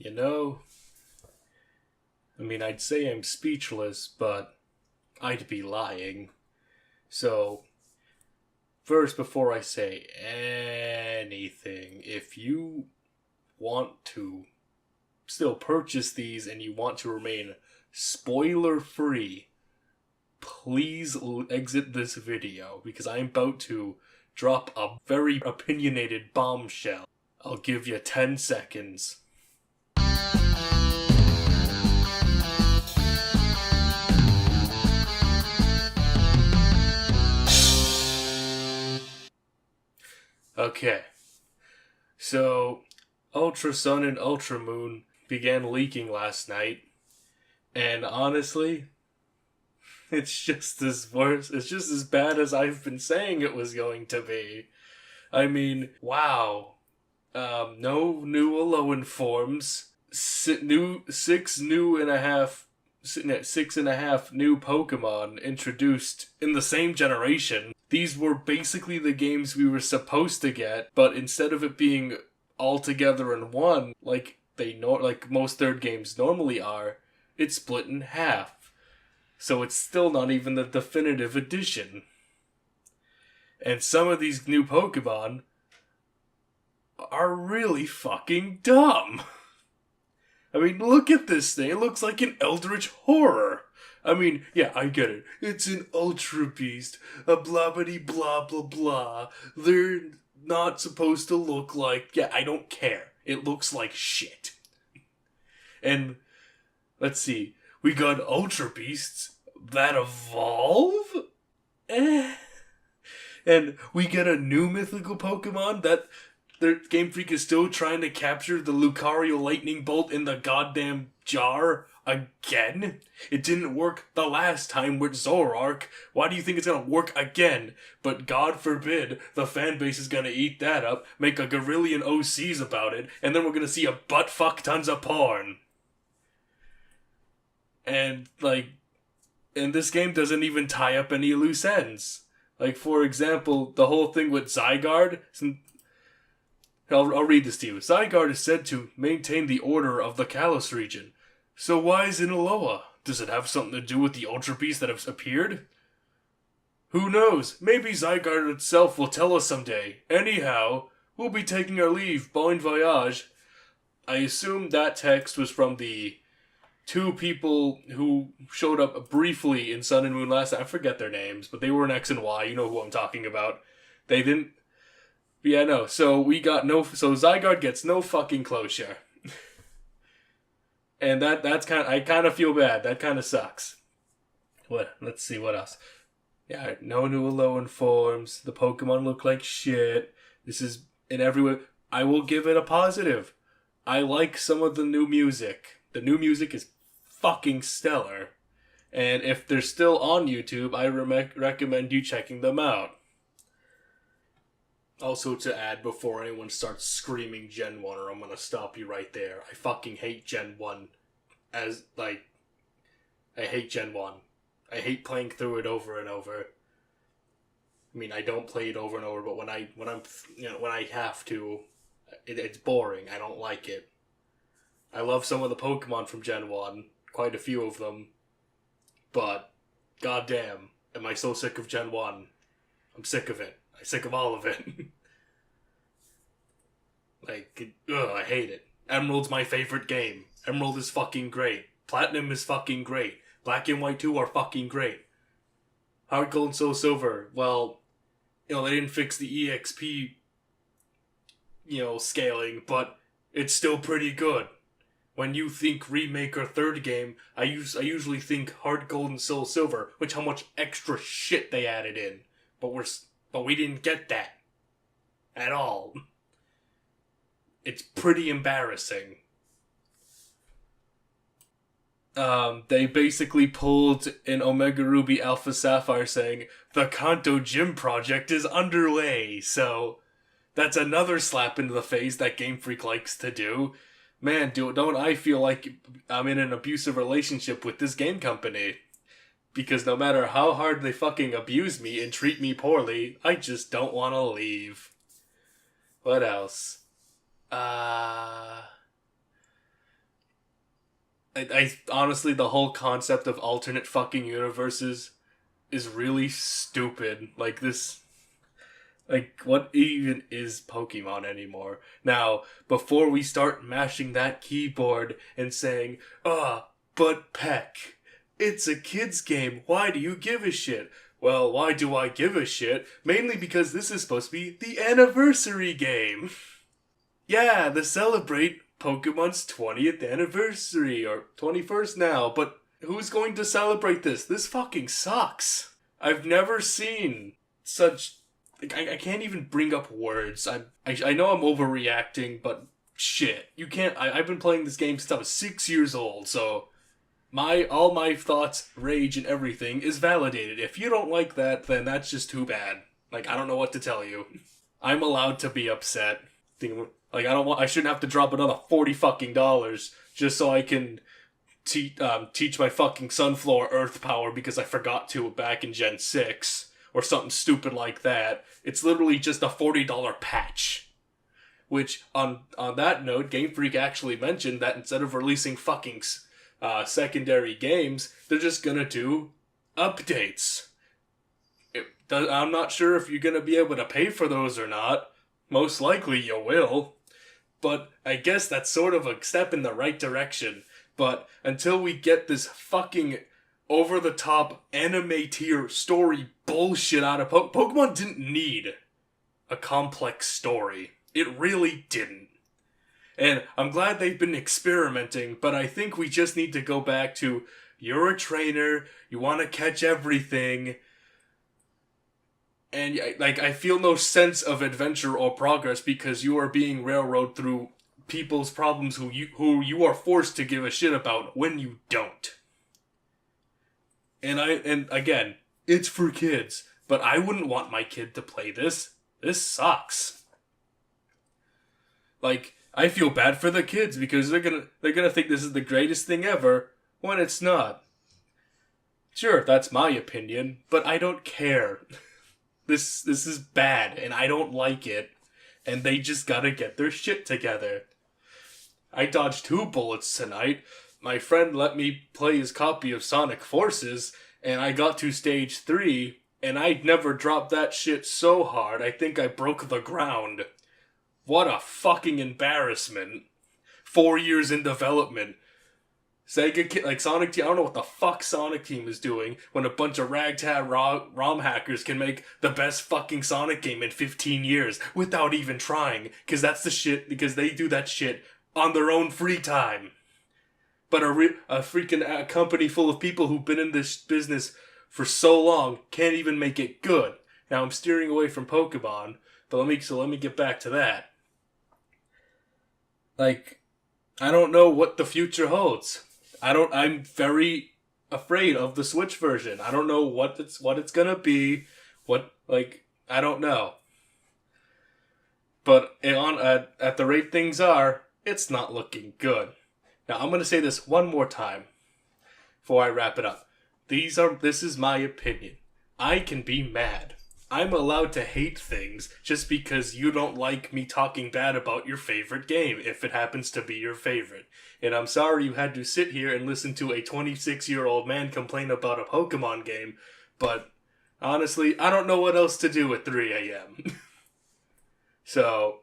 You know, I'd say I'm speechless, but I'd be lying. So, first, before I say anything, if you want to still purchase these and you want to remain spoiler free, please exit this video because I'm about to drop a very opinionated bombshell. I'll give you 10 seconds. Okay, so Ultra Sun and Ultra Moon began leaking last night, and honestly, it's just as worse. It's just as bad as I've been saying it was going to be. Wow. No new Alolan forms. Six and a half new Pokemon introduced in the same generation. These were basically the games we were supposed to get, but instead of it being all together in one, like most third games normally are, it's split in half. So it's still not even the definitive edition. And some of these new Pokemon are really fucking dumb. Look at this thing. It looks like an eldritch horror. Yeah, I get it. It's an Ultra Beast. A blah-bitty blah blah blah. They're not supposed to look like... Yeah, I don't care. It looks like shit. And, let's see. We got Ultra Beasts that evolve? And we get a new mythical Pokemon that... Their Game Freak is still trying to capture the Lucario Lightning Bolt in the goddamn jar again? It didn't work the last time with Zoroark. Why do you think it's gonna work again? But God forbid the fan base is gonna eat that up, make a gorillion OCs about it, and then we're gonna see a butt fuck tons of porn. And this game doesn't even tie up any loose ends. For example, the whole thing with Zygarde... I'll read this to you. Zygarde is said to maintain the order of the Kalos region. So why is it Alola? Does it have something to do with the Ultra Beasts that have appeared? Who knows? Maybe Zygarde itself will tell us someday. Anyhow, we'll be taking our leave. Bon voyage. I assume that text was from the two people who showed up briefly in Sun and Moon last night. I forget their names, but they were in X and Y. You know who I'm talking about. They didn't... Yeah, no. So Zygarde gets no fucking closure. And I kind of feel bad. That kind of sucks. Let's see what else. Yeah, no new Alolan forms. The Pokemon look like shit. This is in every way. I will give it a positive. I like some of the new music. The new music is fucking stellar. And if they're still on YouTube, I recommend you checking them out. Also to add before anyone starts screaming Gen 1 or I'm gonna stop you right there. I fucking hate Gen 1 I hate Gen 1. I hate playing through it over and over. I don't play it over and over, but when I have to, it's boring. I don't like it. I love some of the Pokemon from Gen 1, quite a few of them, but goddamn, am I so sick of Gen 1. I'm sick of it. I'm sick of all of it. I hate it. Emerald's my favorite game. Emerald is fucking great. Platinum is fucking great. Black and White 2 are fucking great. Heart Gold and Soul Silver, well, they didn't fix the EXP, scaling, but it's still pretty good. When you think remake or third game, I usually think Heart Gold and Soul Silver, which how much extra shit they added in. But we didn't get that. At all. It's pretty embarrassing. They basically pulled an Omega Ruby Alpha Sapphire saying, the Kanto Gym project is underway, so that's another slap into the face that Game Freak likes to do. Man, don't I feel like I'm in an abusive relationship with this game company. Because no matter how hard they fucking abuse me and treat me poorly, I just don't want to leave. What else? I honestly, the whole concept of alternate fucking universes is really stupid. Like this, like what even is Pokemon anymore? Now, before we start mashing that keyboard and saying, but Peck, it's a kid's game, why do you give a shit? Well, why do I give a shit? Mainly because this is supposed to be the anniversary game. Yeah, to celebrate Pokemon's 20th anniversary, or 21st now, but who's going to celebrate this? This fucking sucks. I've never seen such... I can't even bring up words. I know I'm overreacting, but shit. You can't... I've been playing this game since I was 6 years old, so... all my thoughts, rage, and everything is validated. If you don't like that, then that's just too bad. Like, I don't know what to tell you. I'm allowed to be upset. Like, I shouldn't have to drop another $40 fucking just so I can teach my fucking Sunflower Earth power because I forgot to back in Gen 6. Or something stupid like that. It's literally just a $40 patch. Which, on that note, Game Freak actually mentioned that instead of releasing fucking secondary games, they're just gonna do updates. I'm not sure if you're gonna be able to pay for those or not. Most likely you will. But I guess that's sort of a step in the right direction. But until we get this fucking over-the-top anime tier story bullshit out of Pokemon didn't need a complex story. It really didn't. And I'm glad they've been experimenting, but I think we just need to go back to, you're a trainer, you want to catch everything, and I feel no sense of adventure or progress because you are being railroaded through people's problems who you are forced to give a shit about when you don't. And again, it's for kids, but I wouldn't want my kid to play this. This sucks. Like, I feel bad for the kids because they're gonna think this is the greatest thing ever when it's not. Sure, that's my opinion, but I don't care. This is bad, and I don't like it, and they just gotta get their shit together. I dodged 2 bullets tonight. My friend let me play his copy of Sonic Forces, and I got to stage 3, and I'd never dropped that shit so hard, I think I broke the ground. What a fucking embarrassment. 4 years in development. Sega, Sonic Team, I don't know what the fuck Sonic Team is doing when a bunch of ragtag ROM hackers can make the best fucking Sonic game in 15 years without even trying, because that's the shit, because they do that shit on their own free time. But a freaking company full of people who've been in this business for so long can't even make it good. Now I'm steering away from Pokemon, but let me get back to that. Like, I don't know what the future holds. I'm very afraid of the Switch version. I don't know what it's gonna be. I don't know. But at the rate things are, it's not looking good. Now, I'm going to say this one more time before I wrap it up. This is my opinion. I can be mad. I'm allowed to hate things just because you don't like me talking bad about your favorite game, if it happens to be your favorite. And I'm sorry you had to sit here and listen to a 26-year-old man complain about a Pokemon game, but honestly, I don't know what else to do at 3 a.m. So,